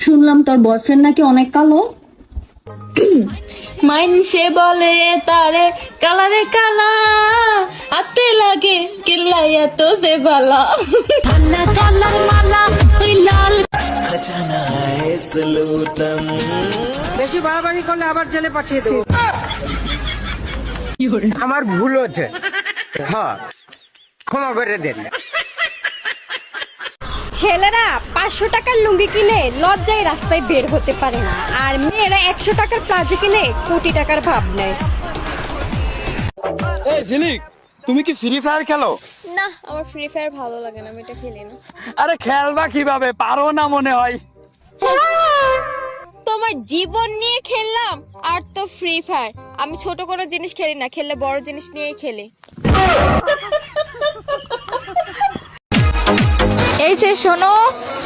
শুনলাম তোর বয়ফ্রেন্ড নাকি অনেক কালো। মাইনসে বলে তারে কালারে কালা, হাতে লাগে কিল্লাইয়া তো সে ভালা। বেশি বাড়াবাড়ি করলে আবার জেলে পাঠিয়ে দেবো। আমার ভুল হচ্ছে, হ্যাঁ ক্ষমা করে দেন। ছেলেরা 500 টাকার লুঙ্গি কিনে লজ্জায় রাস্তায় বের হতে পারে না, আর মেয়েরা 100 টাকার প্লাজো কিনে কোটি টাকার ভাব নেয়। এই ঝিলিক, তুমি কি ফ্রি ফায়ার খেলো? না, আমার ফ্রি ফায়ার ভালো লাগে না, আমি এটা খেলি না। আরে খেলবা কিভাবে, পারো না মনে হয়। তোমার জীবন নিয়ে খেললাম আর তো ফ্রি ফায়ার। আমি ছোট কোনো জিনিস খেলি না, খেললে বড় জিনিস নিয়েই খেলি। এই যে শোনো,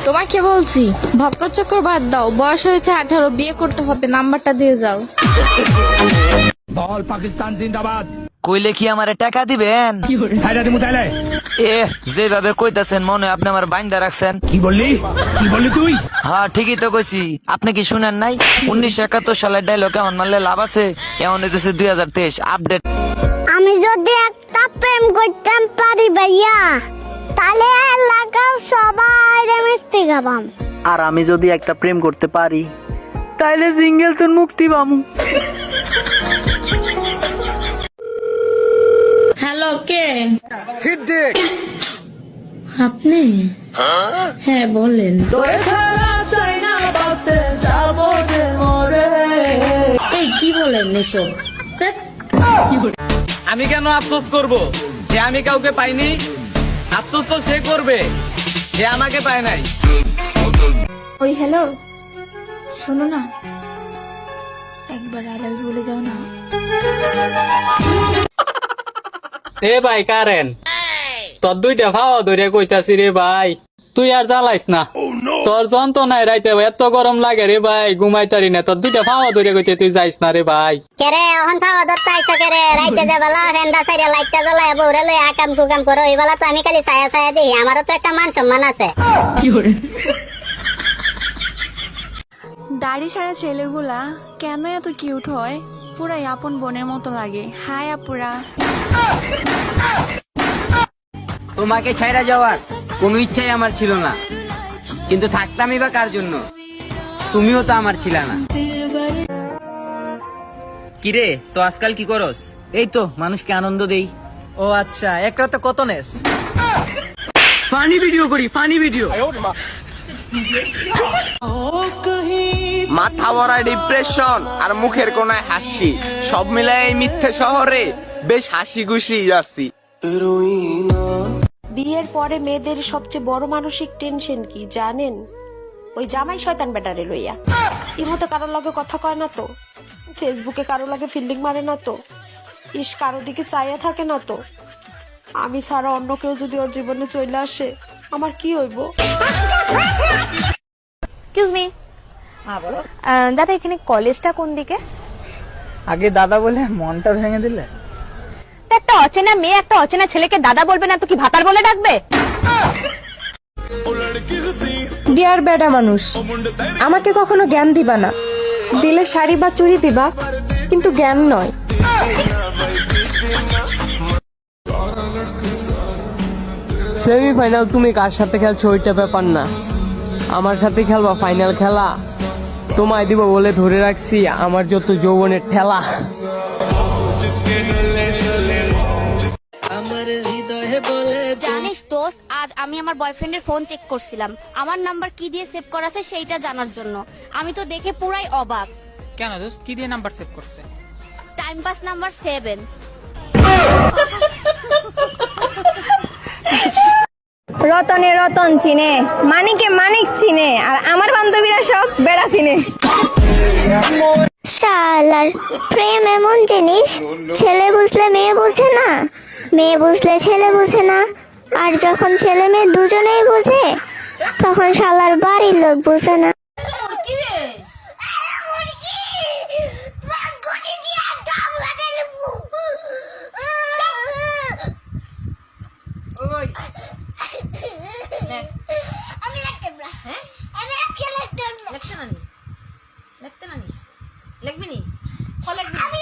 তোমাকে বলছি ভক্কর চক্কর বাদ দাও, বয়স হয়েছে 18, বিয়ে করতে হবে, নাম্বারটা দিয়ে যাও। বল পাকিস্তান জিন্দাবাদ। কইলে কি আমারে টাকা দিবেন? এ যেভাবে কইতাছেন মনে হয় আপনি আমার বাইন্দা রাখছেন। কি বললি তুই? হ্যাঁ ঠিকই তো কইছি, আপনি কি শুনেন নাই? 1971 সালের ডায়লগ এমন মারলে লাভ আছে, এমন হইতেছে 2023 আপডেট। আমি যদি একটা প্রেম করতাম পারি ভাইয়া, তাহলে এলাকার সবাই মিষ্টি খাবাম। আর আমি যদি একটা প্রেম করতে পারি, তাইলে সিঙ্গেল তোর মুক্তি পামু। হ্যালো, কে? সিদ্দিক। আপনি? হ্যাঁ বলেন। এই কি বলেন এসব? আমি কেন আফসোস করব যে আমি কাউকে পাইনি? আফসোস তো সে করবে যে আমাকে পায় নাই। ওই হ্যালো, শোনো না, একবার আই লাভ ইউ বলে যাও না। এ ভাই কারেন, তোর দুইটা খাওয়া ধরে কইতাছি রে ভাই, তুই আর জ্বালাইস না। তোর যন্ত্রণায় রাইতে এত গরম লাগে রে ভাই, ঘুমাইতারি না। তোর দুইটা খাওয়া ধরে কইতে তুই যাইস না রে ভাই। কেরে ওহন খাওয়া দত্তা আইছো কেরে, রাইতে যে বেলা ফেন্ডা সাইডে লাইটটা জ্বলায় বউরে লই আকাম কুকাম করো, এই বেলা তো আমি খালি ছায়া ছায়া দিই। আমারও তো একটা মান সম্মান আছে। দাড়ি ছাড়া ছেলেগুলা কেন এত কিউট হয়, পুরাই আপন বোনের মতো লাগে। হাই আপুরা। তোমাকে ছাইরা যাওয়ার কোনো ইচ্ছাই আমার ছিল না, কিন্তু থাকতামই বা কার জন্য? তুমিও তো আমার ছিল না। কিরে, তো আজকাল কি করস? এই তো মানুষকে আনন্দ দেই। ও আচ্ছা, একটা তো কত নেস? ফানি ভিডিও করি, ফানি ভিডিও। মাথা ভরা ডিপ্রেশন আর মুখের কোনায় হাসি, সব মিলাই এই মিথ্যে শহরে বেশ হাসি খুশি যাচ্ছি। বিয়ের পরে মেয়েদের সবচেয়ে বড় মানসিক টেনশন কি জানেন? ওই জামাই শয়তান বেটারে লইয়া। ইমতো কারোর লগে কথা কয় না তো, ফেসবুকে কারোর লগে ফিল্ডিং মারে না তো, ইস কারো দিকে চাইয়া থাকে না তো। আমি ছাড়া অন্য কেউ যদি ওর জীবনে চলে আসে, আমার কি হইব? এক্সকিউজ মি, দাদা এখানে কলেজটা কোন দিকে? আগে দাদা বলে মনটা ভেঙে দিলে। একটা অচেনা মেয়ে একটা অচেনা ছেলেকে দাদা বলবে না তো কি ভাতার বলে ডাকবে? ডিয়ার বেডা মানুষ, আমাকে কখনো জ্ঞান দিবা না। দিলে শাড়ি বা চুড়ি দিবা, কিন্তু জ্ঞান নয়। সেমিফাইনাল তুমি কার সাথে খেলছো ওইটা ব্যাপার না, আমার সাথে খেলবা ফাইনাল খেলা। তোমায় দিব বলে ধরে রাখছি আমার যত যৌবনের ঠেলা। জানিস দোস্ত, আজ আমি আমার বয়ফ্রেন্ডের ফোন চেক করছিলাম, আমার নাম্বার কি দিয়ে সেভ করা আছে সেইটা জানার জন্য। আমি তো দেখে পুরাই অবাক। কেন দোস্ত, কি দিয়ে নাম্বার সেভ করছে? Time pass number 7। রতনে রতন চিনে, মানিকে মানিক চিনে, আর আমার বান্ধবীরা সব বেড়া চিনে। শালার প্রেম এমন জিনিস, ছেলে বুঝলে মেয়ে বুঝে না, মেয়ে বুঝলে ছেলে বুঝে না, আর যখন ছেলে মেয়ে দুজনেই বুঝে তখন শালার বাড়ির লোক বুঝে না। আমি নানি লিখতে নানি লিখবি নি আমি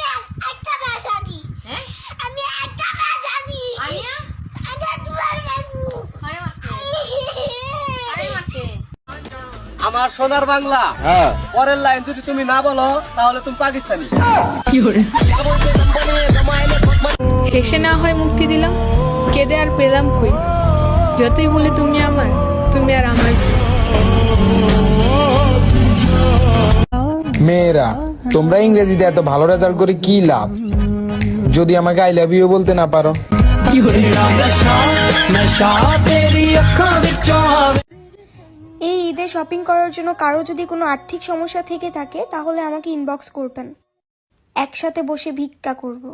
একটা মাস জানি হ্যাঁ আমি একটা মাস জানি আনিয়া এটা তোমার বাবু আরে মারতে আরে মারতে আমার সোনার বাংলা পরের লাইন যদি তুমি না বলো তাহলে তুমি পাকিস্তানি। হেসে না হয় মুক্তি দিলাম, কেঁদে আর পেলাম কই। যতই বলে তুমি আমার, তুমি আর আমার। মেয়েরা তোমরা ইংরেজিতে এত ভালো রেজাল্ট করে কি লাভ যদি আমাকে আই লাভ ইউ বলতে না পারো? এই ঈদে শপিং করার জন্য কারো যদি কোনো আর্থিক সমস্যা থেকে থাকে তাহলে আমাকে ইনবক্স করবেন, একসাথে বসে ভিক্ষা করব।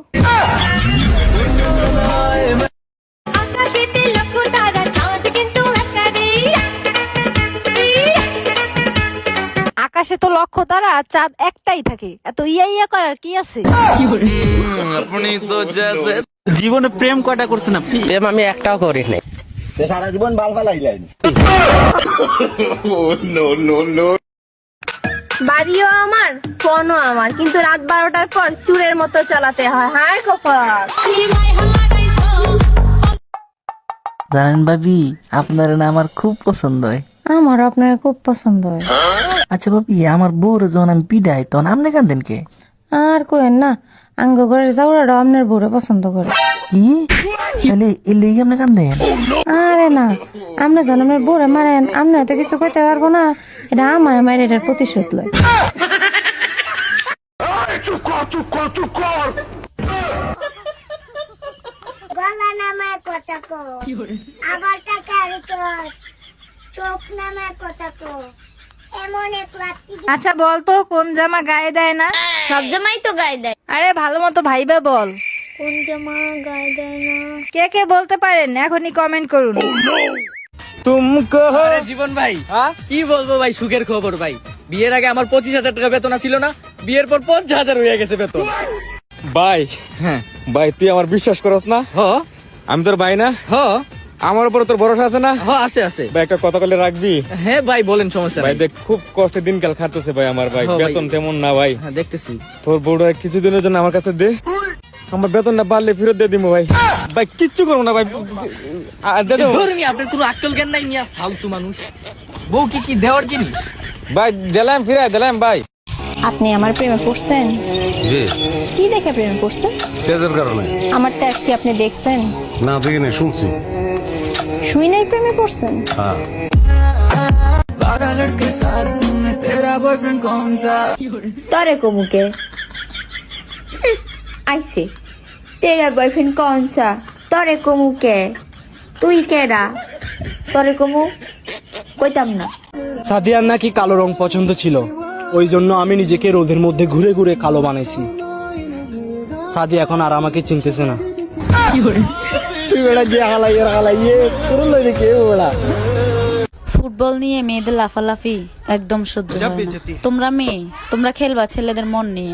আকাশে তো লক্ষ তারা, চাঁদ একটাই থাকে, এত ইয়া ইয়া করার কি আছে? আপনি তো জীবনে প্রেম কয়টা করছেন আপনি? প্রেম আমি একটাও করি নাই। সারা জীবন বাল ফালাইলেন। বাড়িও আমার, ফোনও আমার, কিন্তু রাত 12টার পর চুরের মতো চালাতে হয়। হায় কপাল। জানেন ভাবি, আপনার না আমার খুব পছন্দ হয়। আমার আপনার খুব পছন্দ হয়। আচ্ছা ভাবি, আমার বউর যখন আমি পিডাই তখন আপনি কাঁদেন কে? আর কোয়েন না, আঙ্গ ঘরের চাউড়াটা আপনার বউরে পছন্দ করে। কি তাহলে এর লেগে আপনি কাঁদেন? আরে না, আপনি জন্মের বউরে মারেন, আপনি তো কিছু করতে পারবো না, এটা আমার মায়ের এটার প্রতিশোধ লয়। গলা নামায় কথা কো, আবার টাকা চোখ চোখ নামায় কথা কো, এমন এক লাঠি। আচ্ছা বলতো, কোন জামা গায়ে দেয় না? সব জামাই তো গায়ে দেয়। আরে ভালো মতো ভাইবে বল, কোন জামা গায়ে দেয় না? কে কে বলতে পারেন এখনই কমেন্ট করুন। তুমকো আরে জীবন ভাই, কি বলবো ভাই, সুখের খবর ভাই। বিয়ের আগে আমার 25,000 টাকা বেতন ছিল না, বিয়ের পর 50,000 হয়ে গেছে বেতন। ভাই হ্যাঁ ভাই, তুই আমার বিশ্বাস করস না? হ আমি তোর ভাই না? হ আমার উপর তোর ভরসা আছে না? হ আছে আছে ভাই একটা কথা বলে রাখবি? হ্যাঁ ভাই বলেন, সমস্যা ভাই নাই। দেখ, খুব কষ্টে দিনকাল খাটতেছে ভাই আমার ভাই, ভাই। বেতন তেমন না ভাই। হ্যাঁ দেখতেছি। তোর বউটা কিছুদিনের জন্য আমার কাছে দে, আমার বেতনটা বাড়লে ফেরত দিয়ে দিব ভাই। ভাই কিচ্ছু করবো না ভাই, দে দেবো। ধর্মী আপনার কোনো আক্কেল জ্ঞান নাই মিয়া, ফালতু মানুষ। বউ কি কি দেওয়ার জিনিস? ভাই দিলাম, ফিরাই দিলাম ভাই। আপনি আমার প্রেমে পড়ছেন? জি, কি দেখে প্রেমে পড়ছেন? তেজের কারণে। আমার ট্যাক্স কি আপনি দেখছেন? না দেখি না, শুনছি। শুই নাই প্রেমে পড়ছেন? হ্যাঁ। তরে কমুকে আইছে তেরা বয়ফ্রেন্ড কौन सा? তরে কমুকে তুই কেডা? তরে কমু কইতাম না। সাদিয়ার নাকি কালো রং পছন্দ ছিল, ওই জন্য আমি নিজেকে রোদের মধ্যে ঘুরে ঘুরে কালো বানাইছি। সাদি এখন আর আমাকে চিনতেছে না। তুই বেড়া গিয়ে হালাইয়ে তোর লই দেখে ওরা। ফুটবল নিয়ে মেয়েদের লাফালাফি একদম সহ্য হয় না। তোমরা মেয়ে, তোমরা খেলবা ছেলেদের মন নিয়ে।